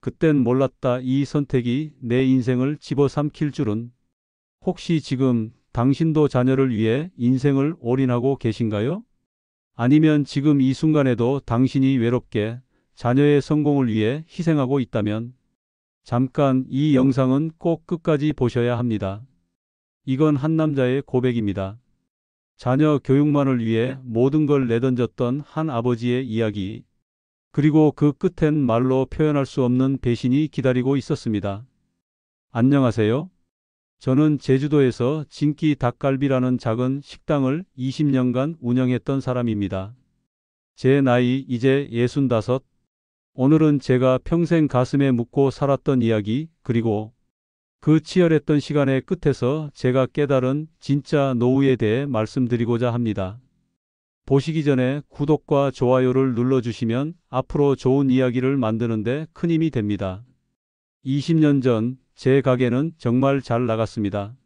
그땐 몰랐다. 이 선택이 내 인생을 집어삼킬 줄은. 혹시 지금 당신도 자녀를 위해 인생을 올인하고 계신가요? 아니면 지금 이 순간에도 당신이 외롭게 자녀의 성공을 위해 희생하고 있다면 잠깐 이 영상은 꼭 끝까지 보셔야 합니다. 이건 한 남자의 고백입니다. 자녀 교육만을 위해 모든 걸 내던졌던 한 아버지의 이야기. 그리고 그 끝엔 말로 표현할 수 없는 배신이 기다리고 있었습니다. 안녕하세요. 저는 제주도에서 진기 닭갈비라는 작은 식당을 20년간 운영했던 사람입니다. 제 나이 이제 65. 오늘은 제가 평생 가슴에 묻고 살았던 이야기, 그리고 그 치열했던 시간의 끝에서 제가 깨달은 진짜 노후에 대해 말씀드리고자 합니다. 보시기 전에 구독과 좋아요를 눌러주시면 앞으로 좋은 이야기를 만드는데 큰 힘이 됩니다. 20년 전 제 가게는 정말 잘 나갔습니다.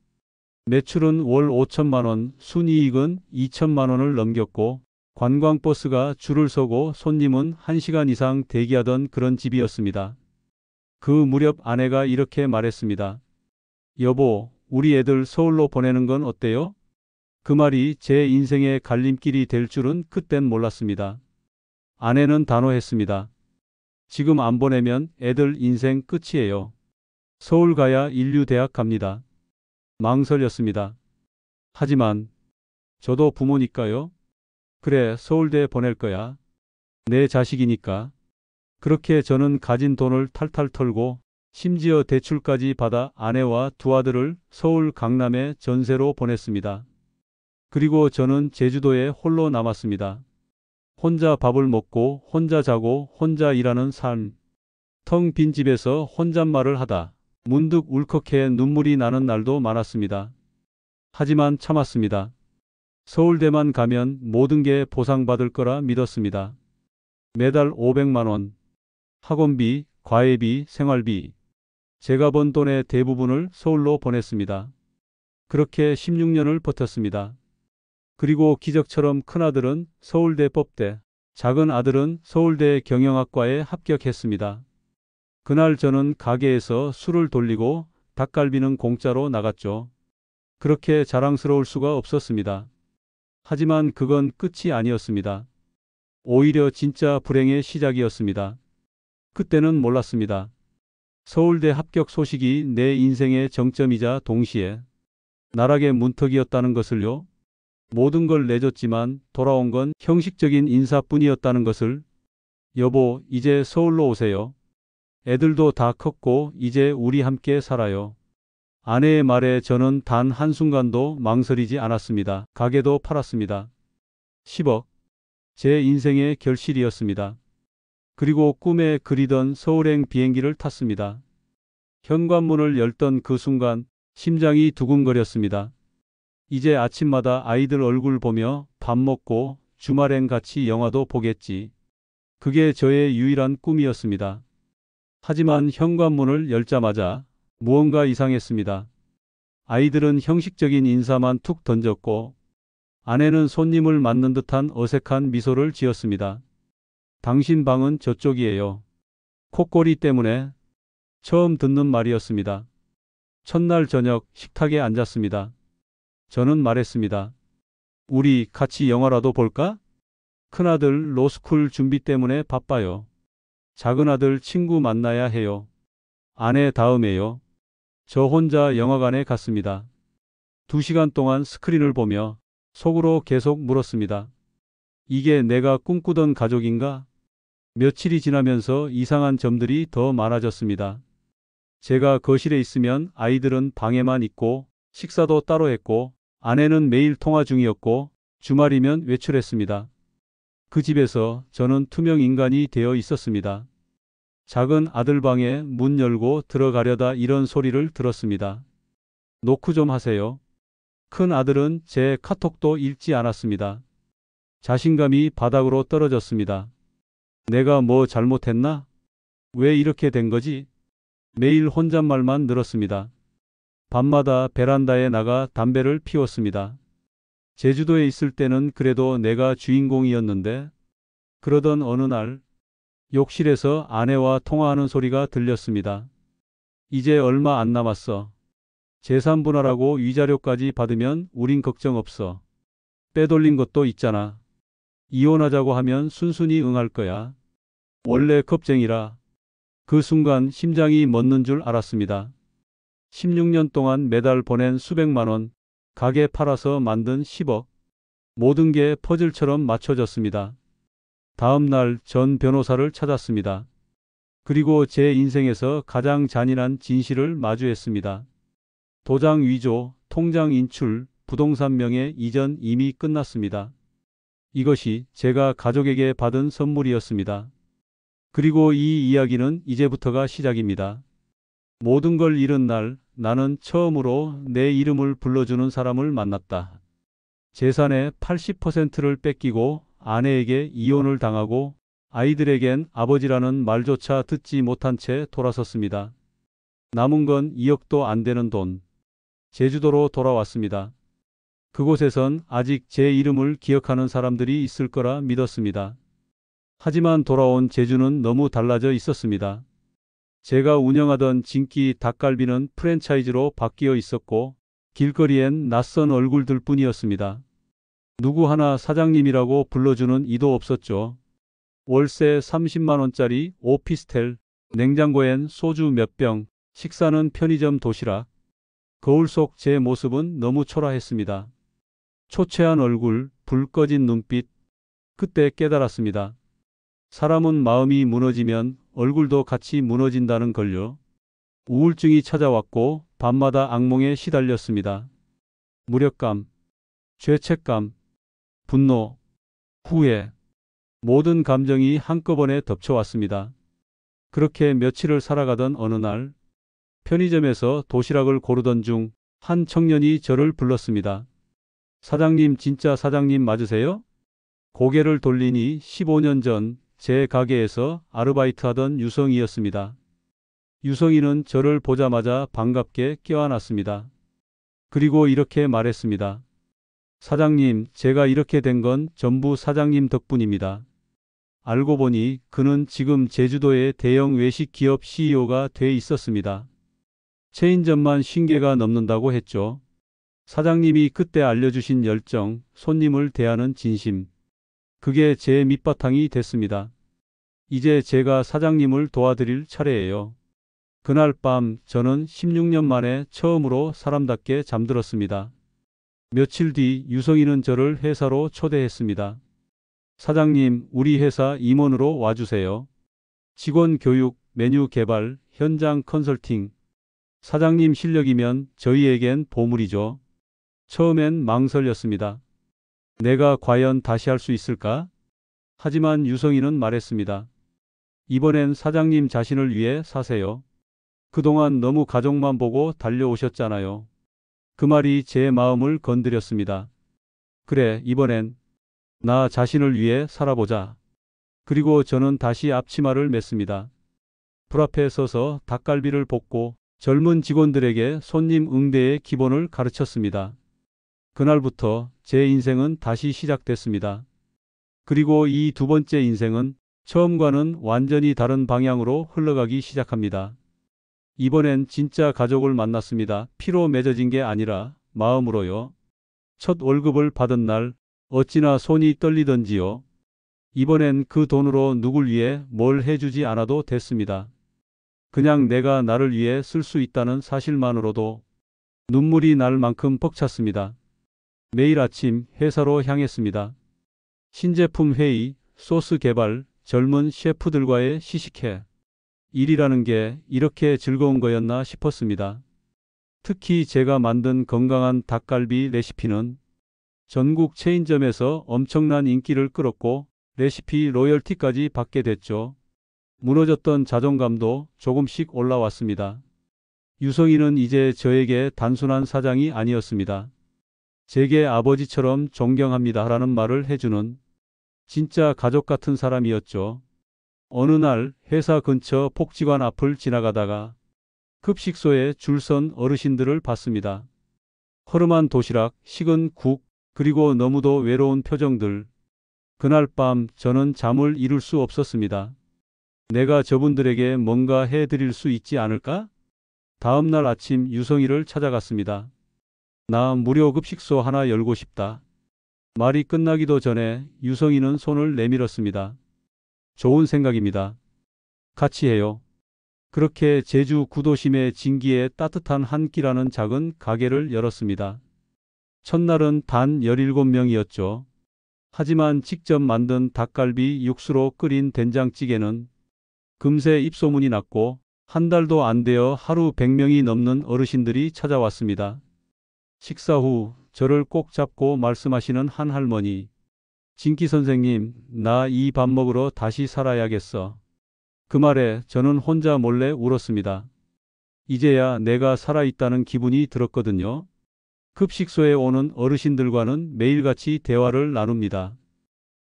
매출은 월 5천만 원, 순이익은 2천만 원을 넘겼고 관광버스가 줄을 서고 손님은 1시간 이상 대기하던 그런 집이었습니다. 그 무렵 아내가 이렇게 말했습니다. 여보, 우리 애들 서울로 보내는 건 어때요? 그 말이 제 인생의 갈림길이 될 줄은 그땐 몰랐습니다. 아내는 단호했습니다. 지금 안 보내면 애들 인생 끝이에요. 서울 가야 인류대학 갑니다. 망설였습니다. 하지만 저도 부모니까요. 그래, 서울대 보낼 거야. 내 자식이니까. 그렇게 저는 가진 돈을 탈탈 털고 심지어 대출까지 받아 아내와 두 아들을 서울 강남에 전세로 보냈습니다. 그리고 저는 제주도에 홀로 남았습니다. 혼자 밥을 먹고 혼자 자고 혼자 일하는 삶. 텅 빈 집에서 혼잣말을 하다 문득 울컥해 눈물이 나는 날도 많았습니다. 하지만 참았습니다. 서울대만 가면 모든 게 보상받을 거라 믿었습니다. 매달 500만 원. 학원비, 과외비, 생활비. 제가 번 돈의 대부분을 서울로 보냈습니다. 그렇게 16년을 버텼습니다. 그리고 기적처럼 큰아들은 서울대 법대, 작은 아들은 서울대 경영학과에 합격했습니다. 그날 저는 가게에서 술을 돌리고 닭갈비는 공짜로 나갔죠. 그렇게 자랑스러울 수가 없었습니다. 하지만 그건 끝이 아니었습니다. 오히려 진짜 불행의 시작이었습니다. 그때는 몰랐습니다. 서울대 합격 소식이 내 인생의 정점이자 동시에 나락의 문턱이었다는 것을요. 모든 걸 내줬지만 돌아온 건 형식적인 인사뿐이었다는 것을. 여보, 이제 서울로 오세요. 애들도 다 컸고 이제 우리 함께 살아요. 아내의 말에 저는 단 한순간도 망설이지 않았습니다. 가게도 팔았습니다. 10억. 제 인생의 결실이었습니다. 그리고 꿈에 그리던 서울행 비행기를 탔습니다. 현관문을 열던 그 순간 심장이 두근거렸습니다. 이제 아침마다 아이들 얼굴 보며 밥 먹고 주말엔 같이 영화도 보겠지. 그게 저의 유일한 꿈이었습니다. 하지만 현관문을 열자마자 무언가 이상했습니다. 아이들은 형식적인 인사만 툭 던졌고 아내는 손님을 맞는 듯한 어색한 미소를 지었습니다. 당신 방은 저쪽이에요. 콧꼬리 때문에. 처음 듣는 말이었습니다. 첫날 저녁 식탁에 앉았습니다. 저는 말했습니다. 우리 같이 영화라도 볼까? 큰아들 로스쿨 준비 때문에 바빠요. 작은아들 친구 만나야 해요. 아내 다음에요. 저 혼자 영화관에 갔습니다. 2시간 동안 스크린을 보며 속으로 계속 물었습니다. 이게 내가 꿈꾸던 가족인가? 며칠이 지나면서 이상한 점들이 더 많아졌습니다. 제가 거실에 있으면 아이들은 방에만 있고 식사도 따로 했고 아내는 매일 통화 중이었고 주말이면 외출했습니다. 그 집에서 저는 투명 인간이 되어 있었습니다. 작은 아들 방에 문 열고 들어가려다 이런 소리를 들었습니다. 노크 좀 하세요. 큰 아들은 제 카톡도 읽지 않았습니다. 자신감이 바닥으로 떨어졌습니다. 내가 뭐 잘못했나? 왜 이렇게 된 거지? 매일 혼잣말만 늘었습니다. 밤마다 베란다에 나가 담배를 피웠습니다. 제주도에 있을 때는 그래도 내가 주인공이었는데 그러던 어느 날 욕실에서 아내와 통화하는 소리가 들렸습니다. 이제 얼마 안 남았어. 재산 분할하고 위자료까지 받으면 우린 걱정 없어. 빼돌린 것도 있잖아. 이혼하자고 하면 순순히 응할 거야. 원래 겁쟁이라. 그 순간 심장이 멎는 줄 알았습니다. 16년 동안 매달 보낸 수백만 원, 가게 팔아서 만든 10억. 모든 게 퍼즐처럼 맞춰졌습니다. 다음 날 전 변호사를 찾았습니다. 그리고 제 인생에서 가장 잔인한 진실을 마주했습니다. 도장 위조, 통장 인출, 부동산 명의 이전 이미 끝났습니다. 이것이 제가 가족에게 받은 선물이었습니다. 그리고 이 이야기는 이제부터가 시작입니다. 모든 걸 잃은 날 나는 처음으로 내 이름을 불러주는 사람을 만났다. 재산의 80%를 뺏기고 아내에게 이혼을 당하고 아이들에겐 아버지라는 말조차 듣지 못한 채 돌아섰습니다. 남은 건 2억도 안 되는 돈. 제주도로 돌아왔습니다. 그곳에선 아직 제 이름을 기억하는 사람들이 있을 거라 믿었습니다. 하지만 돌아온 제주는 너무 달라져 있었습니다. 제가 운영하던 진기 닭갈비는 프랜차이즈로 바뀌어 있었고 길거리엔 낯선 얼굴들 뿐이었습니다. 누구 하나 사장님이라고 불러주는 이도 없었죠. 월세 30만 원짜리 오피스텔, 냉장고엔 소주 몇 병, 식사는 편의점 도시락. 거울 속 제 모습은 너무 초라했습니다. 초췌한 얼굴, 불 꺼진 눈빛. 그때 깨달았습니다. 사람은 마음이 무너지면 얼굴도 같이 무너진다는 걸요. 우울증이 찾아왔고 밤마다 악몽에 시달렸습니다. 무력감, 죄책감, 분노, 후회. 모든 감정이 한꺼번에 덮쳐왔습니다. 그렇게 며칠을 살아가던 어느 날 편의점에서 도시락을 고르던 중 한 청년이 저를 불렀습니다. 사장님, 진짜 사장님 맞으세요? 고개를 돌리니 15년 전 제 가게에서 아르바이트하던 유성이었습니다. 유성이는 저를 보자마자 반갑게 껴안았습니다. 그리고 이렇게 말했습니다. 사장님, 제가 이렇게 된 건 전부 사장님 덕분입니다. 알고 보니 그는 지금 제주도의 대형 외식 기업 CEO가 돼 있었습니다. 체인점만 50개가 넘는다고 했죠. 사장님이 그때 알려주신 열정, 손님을 대하는 진심. 그게 제 밑바탕이 됐습니다. 이제 제가 사장님을 도와드릴 차례예요. 그날 밤 저는 16년 만에 처음으로 사람답게 잠들었습니다. 며칠 뒤 유성이는 저를 회사로 초대했습니다. 사장님, 우리 회사 임원으로 와주세요. 직원 교육, 메뉴 개발, 현장 컨설팅. 사장님 실력이면 저희에겐 보물이죠. 처음엔 망설였습니다. 내가 과연 다시 할 수 있을까? 하지만 유성이는 말했습니다. 이번엔 사장님 자신을 위해 사세요. 그동안 너무 가족만 보고 달려오셨잖아요. 그 말이 제 마음을 건드렸습니다. 그래, 이번엔 나 자신을 위해 살아보자. 그리고 저는 다시 앞치마를 맸습니다. 불 앞에 서서 닭갈비를 볶고 젊은 직원들에게 손님 응대의 기본을 가르쳤습니다. 그날부터 제 인생은 다시 시작됐습니다. 그리고 이 두 번째 인생은 처음과는 완전히 다른 방향으로 흘러가기 시작합니다. 이번엔 진짜 가족을 만났습니다. 피로 맺어진 게 아니라 마음으로요. 첫 월급을 받은 날 어찌나 손이 떨리던지요. 이번엔 그 돈으로 누굴 위해 뭘 해주지 않아도 됐습니다. 그냥 내가 나를 위해 쓸 수 있다는 사실만으로도 눈물이 날 만큼 벅찼습니다. 매일 아침 회사로 향했습니다. 신제품 회의, 소스 개발, 젊은 셰프들과의 시식회. 일이라는 게 이렇게 즐거운 거였나 싶었습니다. 특히 제가 만든 건강한 닭갈비 레시피는 전국 체인점에서 엄청난 인기를 끌었고 레시피 로열티까지 받게 됐죠. 무너졌던 자존감도 조금씩 올라왔습니다. 유성이는 이제 저에게 단순한 사장이 아니었습니다. 제게 아버지처럼 존경합니다 라는 말을 해주는 진짜 가족 같은 사람이었죠. 어느 날 회사 근처 복지관 앞을 지나가다가 급식소에 줄 선 어르신들을 봤습니다. 허름한 도시락, 식은 국, 그리고 너무도 외로운 표정들. 그날 밤 저는 잠을 이룰 수 없었습니다. 내가 저분들에게 뭔가 해드릴 수 있지 않을까? 다음 날 아침 유성이를 찾아갔습니다. 나 무료 급식소 하나 열고 싶다. 말이 끝나기도 전에 유성이는 손을 내밀었습니다. 좋은 생각입니다. 같이 해요. 그렇게 제주 구도심의 진기에 따뜻한 한 끼라는 작은 가게를 열었습니다. 첫날은 단 17명이었죠. 하지만 직접 만든 닭갈비 육수로 끓인 된장찌개는 금세 입소문이 났고 한 달도 안 되어 하루 100명이 넘는 어르신들이 찾아왔습니다. 식사 후 저를 꼭 잡고 말씀하시는 한 할머니. 진기 선생님, 나 이 밥 먹으러 다시 살아야겠어. 그 말에 저는 혼자 몰래 울었습니다. 이제야 내가 살아있다는 기분이 들었거든요. 급식소에 오는 어르신들과는 매일같이 대화를 나눕니다.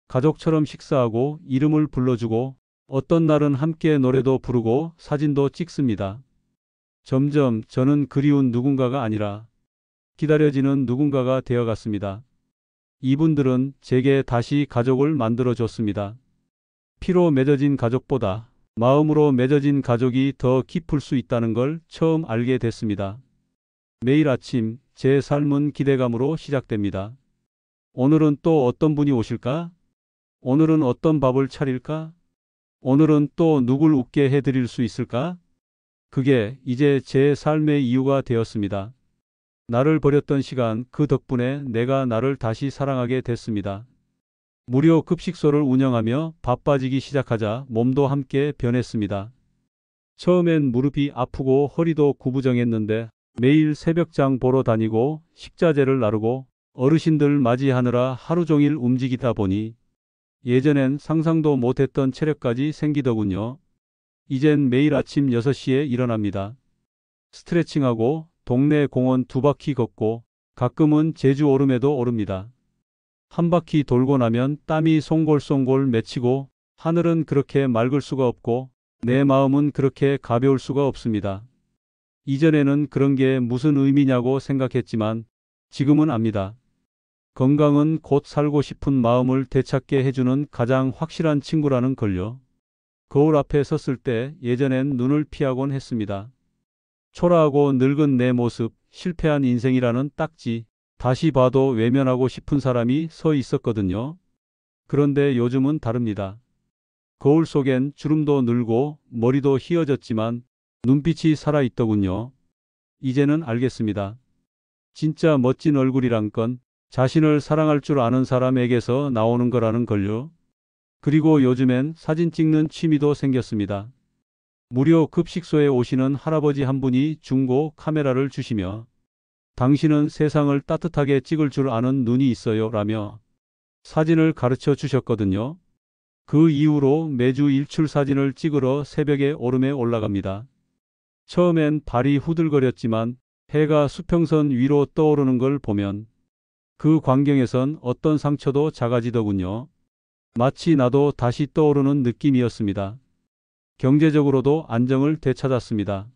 가족처럼 식사하고 이름을 불러주고 어떤 날은 함께 노래도 부르고 사진도 찍습니다. 점점 저는 그리운 누군가가 아니라 기다려지는 누군가가 되어갔습니다. 이분들은 제게 다시 가족을 만들어줬습니다. 피로 맺어진 가족보다 마음으로 맺어진 가족이 더 깊을 수 있다는 걸 처음 알게 됐습니다. 매일 아침 제 삶은 기대감으로 시작됩니다. 오늘은 또 어떤 분이 오실까? 오늘은 어떤 밥을 차릴까? 오늘은 또 누굴 웃게 해드릴 수 있을까? 그게 이제 제 삶의 이유가 되었습니다. 나를 버렸던 시간, 그 덕분에 내가 나를 다시 사랑하게 됐습니다. 무료 급식소를 운영하며 바빠지기 시작하자 몸도 함께 변했습니다. 처음엔 무릎이 아프고 허리도 구부정했는데 매일 새벽장 보러 다니고 식자재를 나르고 어르신들 맞이하느라 하루 종일 움직이다 보니 예전엔 상상도 못했던 체력까지 생기더군요. 이젠 매일 아침 6시에 일어납니다. 스트레칭하고 동네 공원 2바퀴 걷고 가끔은 제주 오름에도 오릅니다. 한 바퀴 돌고 나면 땀이 송골송골 맺히고 하늘은 그렇게 맑을 수가 없고 내 마음은 그렇게 가벼울 수가 없습니다. 이전에는 그런 게 무슨 의미냐고 생각했지만 지금은 압니다. 건강은 곧 살고 싶은 마음을 되찾게 해주는 가장 확실한 친구라는 걸요. 거울 앞에 섰을 때 예전엔 눈을 피하곤 했습니다. 초라하고 늙은 내 모습, 실패한 인생이라는 딱지, 다시 봐도 외면하고 싶은 사람이 서 있었거든요. 그런데 요즘은 다릅니다. 거울 속엔 주름도 늘고 머리도 휘어졌지만 눈빛이 살아있더군요. 이제는 알겠습니다. 진짜 멋진 얼굴이란 건 자신을 사랑할 줄 아는 사람에게서 나오는 거라는 걸요. 그리고 요즘엔 사진 찍는 취미도 생겼습니다. 무료 급식소에 오시는 할아버지 한 분이 중고 카메라를 주시며 당신은 세상을 따뜻하게 찍을 줄 아는 눈이 있어요 라며 사진을 가르쳐 주셨거든요. 그 이후로 매주 일출 사진을 찍으러 새벽에 오름에 올라갑니다. 처음엔 발이 후들거렸지만 해가 수평선 위로 떠오르는 걸 보면 그 광경에선 어떤 상처도 작아지더군요. 마치 나도 다시 떠오르는 느낌이었습니다. 경제적으로도 안정을 되찾았습니다.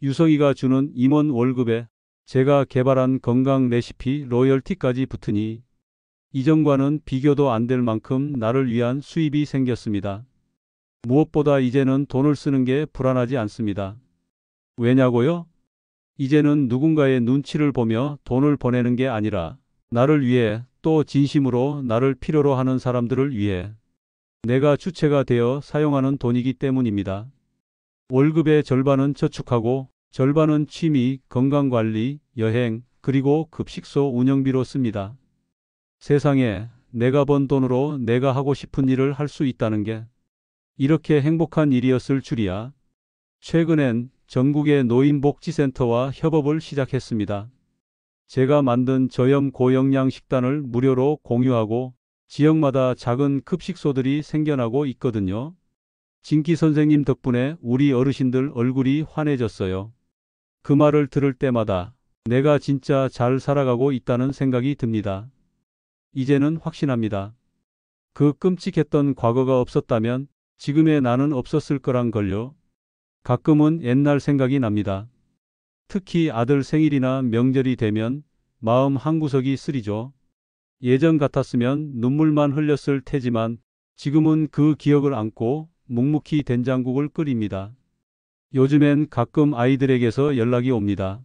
유성이가 주는 임원 월급에 제가 개발한 건강 레시피 로열티까지 붙으니 이전과는 비교도 안 될 만큼 나를 위한 수입이 생겼습니다. 무엇보다 이제는 돈을 쓰는 게 불안하지 않습니다. 왜냐고요? 이제는 누군가의 눈치를 보며 돈을 보내는 게 아니라 나를 위해 또 진심으로 나를 필요로 하는 사람들을 위해 내가 주체가 되어 사용하는 돈이기 때문입니다. 월급의 절반은 저축하고 절반은 취미, 건강관리, 여행, 그리고 급식소 운영비로 씁니다. 세상에 내가 번 돈으로 내가 하고 싶은 일을 할 수 있다는 게 이렇게 행복한 일이었을 줄이야. 최근엔 전국의 노인복지센터와 협업을 시작했습니다. 제가 만든 저염 고영양 식단을 무료로 공유하고 지역마다 작은 급식소들이 생겨나고 있거든요. 진기 선생님 덕분에 우리 어르신들 얼굴이 환해졌어요. 그 말을 들을 때마다 내가 진짜 잘 살아가고 있다는 생각이 듭니다. 이제는 확신합니다. 그 끔찍했던 과거가 없었다면 지금의 나는 없었을 거란 걸요. 가끔은 옛날 생각이 납니다. 특히 아들 생일이나 명절이 되면 마음 한구석이 쓰리죠. 예전 같았으면 눈물만 흘렸을 테지만 지금은 그 기억을 안고 묵묵히 된장국을 끓입니다. 요즘엔 가끔 아이들에게서 연락이 옵니다.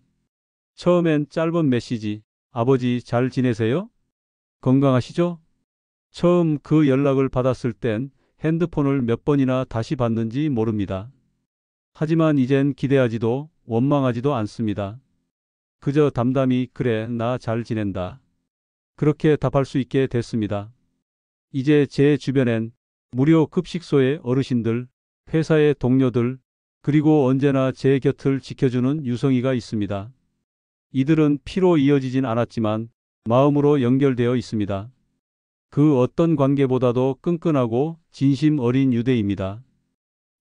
처음엔 짧은 메시지, 아버지 잘 지내세요? 건강하시죠? 처음 그 연락을 받았을 땐 핸드폰을 몇 번이나 다시 봤는지 모릅니다. 하지만 이젠 기대하지도 원망하지도 않습니다. 그저 담담히 그래, 나 잘 지낸다. 그렇게 답할 수 있게 됐습니다. 이제 제 주변엔 무료 급식소의 어르신들, 회사의 동료들, 그리고 언제나 제 곁을 지켜주는 유성이가 있습니다. 이들은 피로 이어지진 않았지만 마음으로 연결되어 있습니다. 그 어떤 관계보다도 끈끈하고 진심 어린 유대입니다.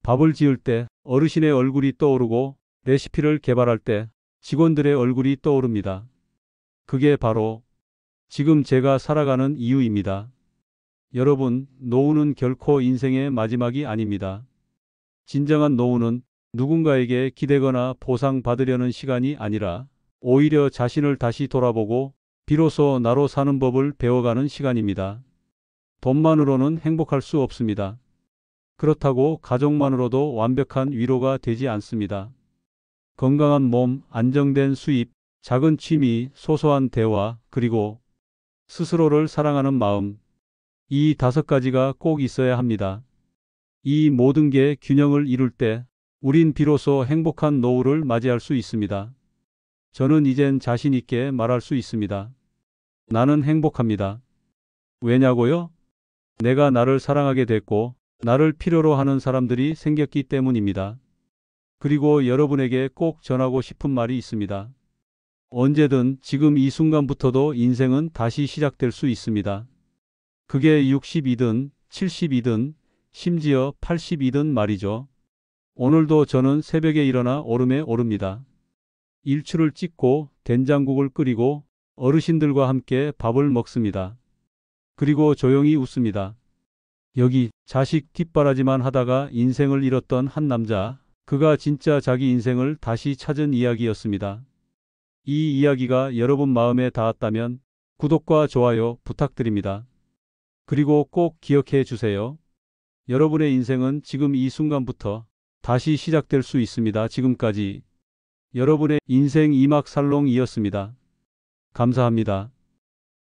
밥을 지을 때 어르신의 얼굴이 떠오르고 레시피를 개발할 때 직원들의 얼굴이 떠오릅니다. 그게 바로 지금 제가 살아가는 이유입니다. 여러분, 노후는 결코 인생의 마지막이 아닙니다. 진정한 노후는 누군가에게 기대거나 보상받으려는 시간이 아니라 오히려 자신을 다시 돌아보고 비로소 나로 사는 법을 배워가는 시간입니다. 돈만으로는 행복할 수 없습니다. 그렇다고 가족만으로도 완벽한 위로가 되지 않습니다. 건강한 몸, 안정된 수입, 작은 취미, 소소한 대화, 그리고 스스로를 사랑하는 마음. 이 5가지가 꼭 있어야 합니다. 이 모든 게 균형을 이룰 때 우린 비로소 행복한 노후를 맞이할 수 있습니다. 저는 이젠 자신 있게 말할 수 있습니다. 나는 행복합니다. 왜냐고요? 내가 나를 사랑하게 됐고 나를 필요로 하는 사람들이 생겼기 때문입니다. 그리고 여러분에게 꼭 전하고 싶은 말이 있습니다. 언제든 지금 이 순간부터도 인생은 다시 시작될 수 있습니다. 그게 60이든 70이든 심지어 80이든 말이죠. 오늘도 저는 새벽에 일어나 오름에 오릅니다. 일출을 찍고 된장국을 끓이고 어르신들과 함께 밥을 먹습니다. 그리고 조용히 웃습니다. 여기 자식 뒷바라지만 하다가 인생을 잃었던 한 남자, 그가 진짜 자기 인생을 다시 찾은 이야기였습니다. 이 이야기가 여러분 마음에 닿았다면 구독과 좋아요 부탁드립니다. 그리고 꼭 기억해 주세요. 여러분의 인생은 지금 이 순간부터 다시 시작될 수 있습니다. 지금까지 여러분의 인생 이막 살롱이었습니다. 감사합니다.